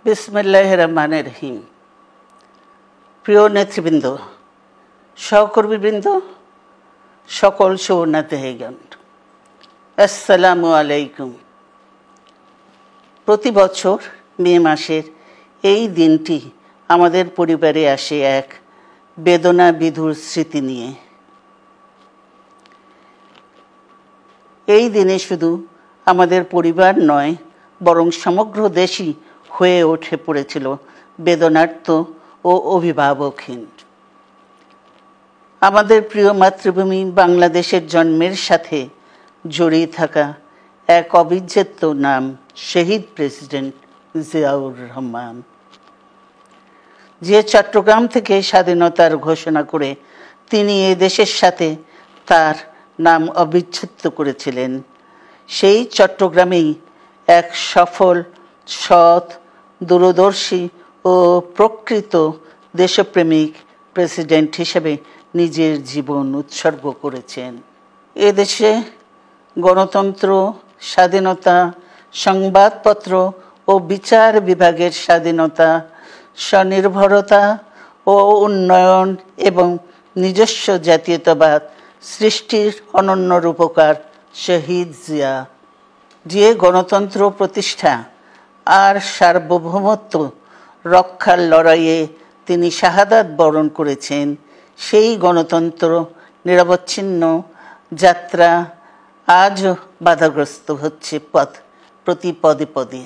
বিসমিল্লাহির রহমানির রহিম। প্রিয় নেতৃবৃন্দ, সহকর্মীবৃন্দ, সকল শরণার্থীগণ, আসসালামু আলাইকুম। প্রতি বছর মে মাসের এই দিনটি আমাদের পরিবারে আসে এক বেদনা বিধুর স্মৃতি নিয়ে। এই দিনে শুধু আমাদের পরিবার নয়, বরং সমগ্র দেশই হয়ে উঠে পড়েছিল বেদনার্ত ও অভিভাবকহীন। আমাদের প্রিয় মাতৃভূমি বাংলাদেশের জন্মের সাথে জড়িয়ে থাকা এক অবিচ্ছেদ্য নাম শহীদ প্রেসিডেন্ট জিয়াউর রহমান, যে চট্টগ্রাম থেকে স্বাধীনতার ঘোষণা করে তিনি এ দেশের সাথে তার নাম অবিচ্ছেদ্য করেছিলেন। সেই চট্টগ্রামেই এক সফল, সৎ, দূরদর্শী ও প্রকৃত দেশপ্রেমিক প্রেসিডেন্ট হিসেবে নিজের জীবন উৎসর্গ করেছেন। এদেশে গণতন্ত্র, স্বাধীনতা, সংবাদপত্র ও বিচার বিভাগের স্বাধীনতা, স্বনির্ভরতা ও উন্নয়ন এবং নিজস্ব জাতীয়তাবাদ সৃষ্টির অনন্য রূপকার শহীদ জিয়া, যে গণতন্ত্র প্রতিষ্ঠা আর সার্বভৌমত্ব রক্ষার লড়াইয়ে তিনি শাহাদাত বরণ করেছেন, সেই গণতন্ত্র নিরবচ্ছিন্ন যাত্রা আজও বাধাগ্রস্ত হচ্ছে প্রতি পদে পদে।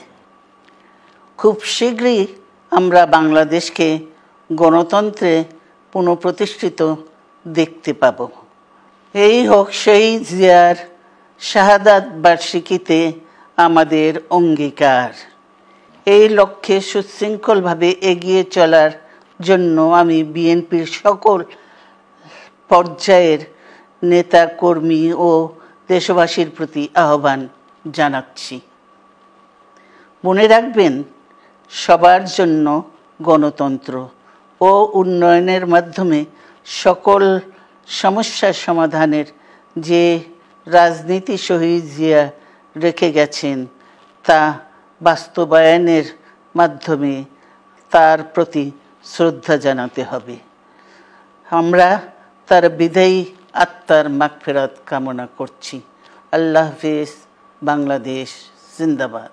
খুব শীঘ্রই আমরা বাংলাদেশকে গণতন্ত্রে পুনঃপ্রতিষ্ঠিত দেখতে পাব। এই হোক শহীদ জিয়ার শাহাদাত বার্ষিকীতে আমাদের অঙ্গীকার। এই লক্ষ্যে সুশৃঙ্খলভাবে এগিয়ে চলার জন্য আমি বিএনপির সকল পর্যায়ের নেতা কর্মী ও দেশবাসীর প্রতি আহ্বান জানাচ্ছি। মনে রাখবেন, সবার জন্য গণতন্ত্র ও উন্নয়নের মাধ্যমে সকল সমস্যার সমাধানের যে রাজনীতি শহীদ জিয়া রেখে গেছেন, তা বাস্তবায়নের মাধ্যমে তার প্রতি শ্রদ্ধা জানাতে হবে। আমরা তার বিদায়ী আত্মার মাগফিরাত কামনা করছি। আল্লাহ হাফেজ। বাংলাদেশ জিন্দাবাদ।